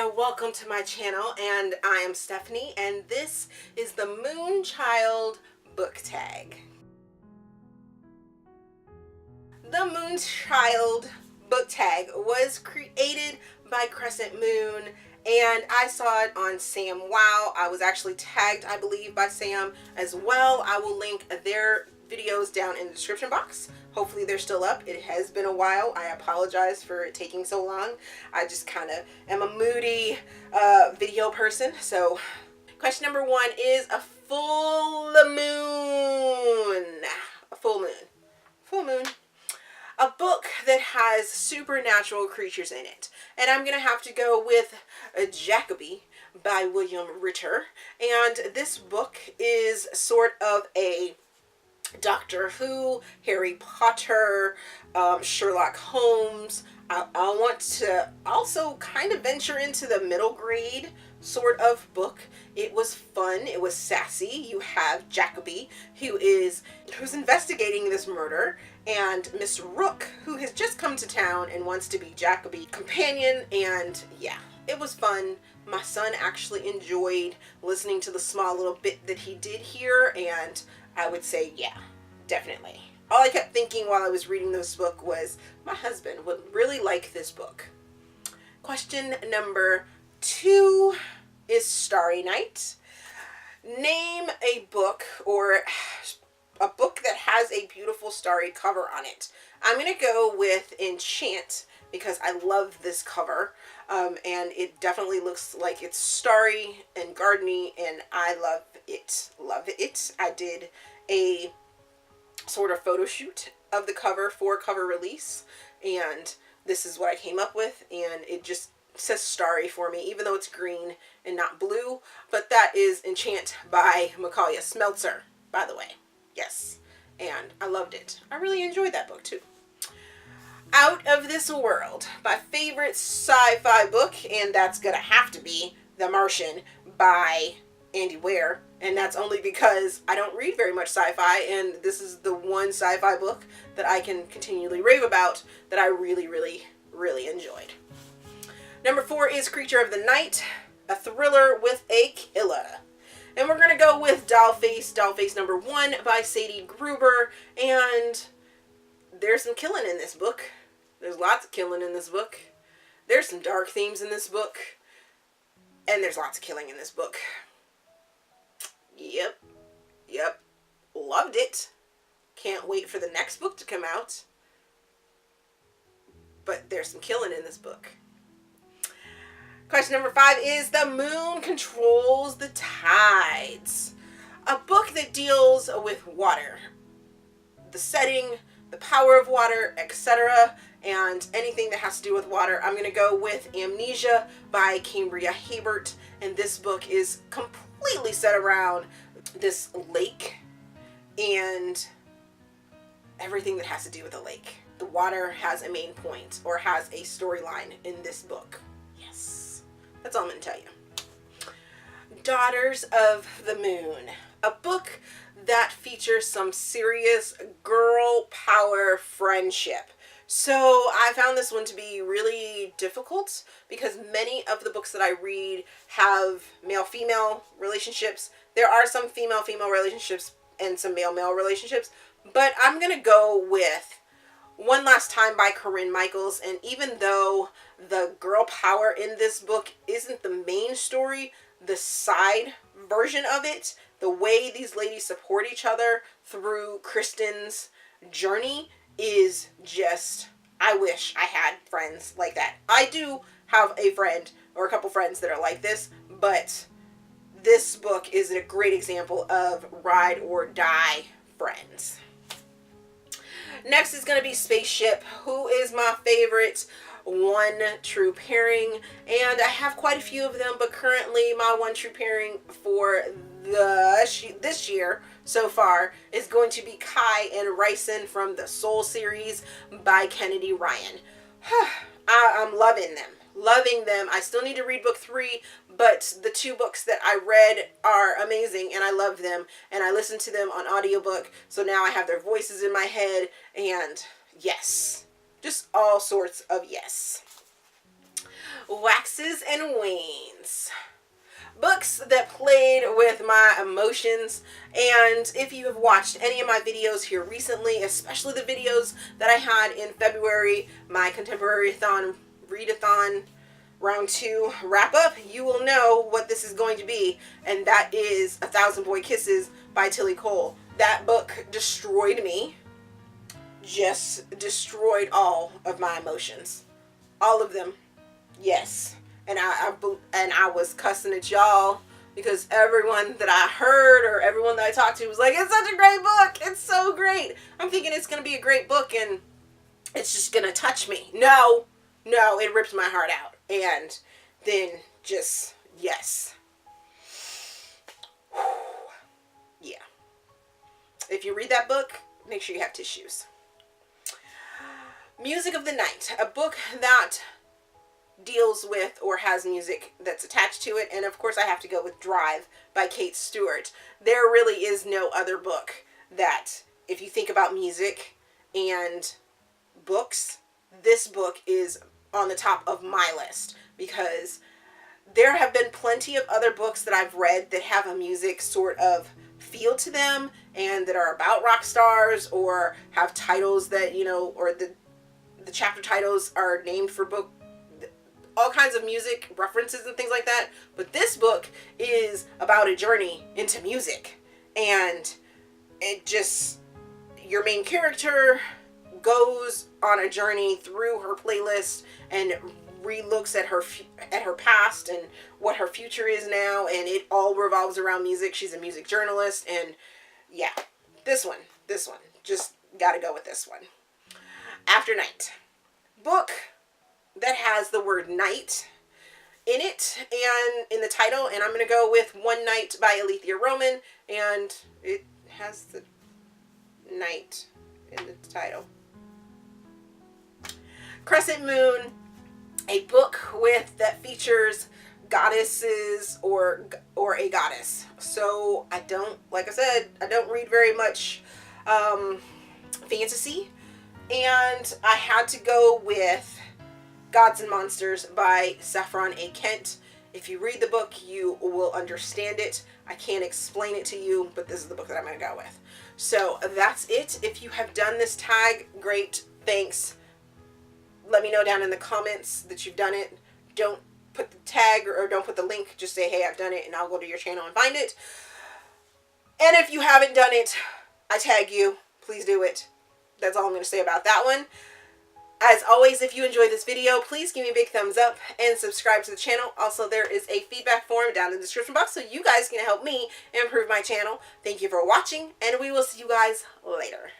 welcome to my channel, and I am Stephanie, and this is the Moonchild book tag. The Moonchild book tag was created by Crescent Moon, and I saw it on Sam Wow. I was actually tagged, I believe, by Sam as well. I will link their videos down in the description box. Hopefully they're still up. It has been a while. I apologize for it taking so long. I just kind of am a moody video person. So question number 1 is a full moon. A full moon. Full moon. A book that has supernatural creatures in it. And I'm going to have to go with Jacoby by William Ritter. And this book is sort of a Doctor Who, Harry Potter, Sherlock Holmes. I want to also kind of venture into the middle grade sort of book. It was fun. It was sassy. You have Jacoby, who's investigating this murder, and Miss Rook, who has just come to town and wants to be Jacoby's companion. And yeah, it was fun. My son actually enjoyed listening to the small little bit that he did here, and I would say, yeah, definitely. All I kept thinking while I was reading this book was, my husband would really like this book. Question number 2 is Starry Night. Name a book, or a book that has a beautiful starry cover on it. I'm going to go with Enchant because I love this cover. And it definitely looks like it's starry and gardeny, and I love it. Love it. I did a sort of photo shoot of the cover for cover release, and this is what I came up with, and it just says starry for me, even though it's green and not blue. But that is Enchant by Macaulay Smeltzer, by the way. Yes, and I loved it. I really enjoyed that book too. Out of This World, my favorite sci-fi book, and that's gonna have to be The Martian by Andy Weir, and that's only because I don't read very much sci-fi, and this is the one sci-fi book that I can continually rave about that I really, really, really enjoyed. Number 4 is Creature of the Night, a thriller with a killer. And we're gonna go with Dollface number 1 by Sadie Gruber, and there's some killing in this book. There's lots of killing in this book. There's some dark themes in this book. And there's lots of killing in this book. Yep. Loved it. Can't wait for the next book to come out. But there's some killing in this book. Question number 5 is The Moon Controls the Tides. A book that deals with water. The setting, the power of water, etc., and anything that has to do with water. I'm going to go with Amnesia by Cambria Habert, and this book is completely set around this lake and everything that has to do with the lake. The water has a main point, or has a storyline in this book. Yes, that's all I'm going to tell you. Daughters of the Moon, a book that features some serious girl power friendship. So I found this one to be really difficult because many of the books that I read have male-female relationships. There are some female-female relationships and some male-male relationships, but I'm going to go with One Last Time by Corinne Michaels. And even though the girl power in this book isn't the main story, the side version of it, the way these ladies support each other through Kristen's journey is just, I wish I had friends like that. I do have a friend or a couple friends that are like this, but this book is a great example of ride or die friends. Next is going to be Spaceship, who is my favorite one true pairing, and I have quite a few of them, but currently my one true pairing for this year so far is going to be Kai and Ryson from the Soul series by Kennedy Ryan. I'm loving them. I still need to read book 3, but the 2 books that I read are amazing, and I love them, and I listened to them on audiobook, so now I have their voices in my head, and yes, just all sorts of yes. Waxes and Wanes. Books that played with my emotions. And if you have watched any of my videos here recently, especially the videos that I had in February, my Contemporary-athon, Readathon round 2 wrap up, you will know what this is going to be, and that is A Thousand Boy Kisses by Tilly Cole. That book destroyed me. Just destroyed all of my emotions. All of them. Yes. And I was cussing at y'all because everyone that I heard or everyone that I talked to was like, it's such a great book. It's so great. I'm thinking it's going to be a great book and it's just going to touch me. No, it rips my heart out. And then just, yes. Yeah. If you read that book, make sure you have tissues. Music of the Night, a book that deals with or has music that's attached to it, and of course I have to go with Drive by Kate Stewart. There really is no other book that, if you think about music and books, this book is on the top of my list, because there have been plenty of other books that I've read that have a music sort of feel to them and that are about rock stars or have titles that, you know, or the chapter titles are named for book, all kinds of music references and things like that. But this book is about a journey into music, and it just, your main character goes on a journey through her playlist and re-looks at her past and what her future is now, and it all revolves around music. She's a music journalist, and yeah, this one, just gotta go with this one. After Night, book that has the word night in it and in the title, and I'm going to go with One Night by Alethea Roman, and it has the night in the title. Crescent Moon, a book that features goddesses or a goddess. So I don't, like I said, I don't read very much fantasy, and I had to go with Gods and Monsters by Saffron A. Kent. If you read the book, you will understand it. I can't explain it to you, but this is the book that I'm going to go with. So that's it. If you have done this tag, great, thanks. Let me know down in the comments that you've done it. Don't put the tag or don't put the link. Just say, hey, I've done it, and I'll go to your channel and find it. And if you haven't done it, I tag you. Please do it. That's all I'm going to say about that one. As always, if you enjoyed this video, please give me a big thumbs up and subscribe to the channel. Also, there is a feedback form down in the description box so you guys can help me improve my channel. Thank you for watching, and we will see you guys later.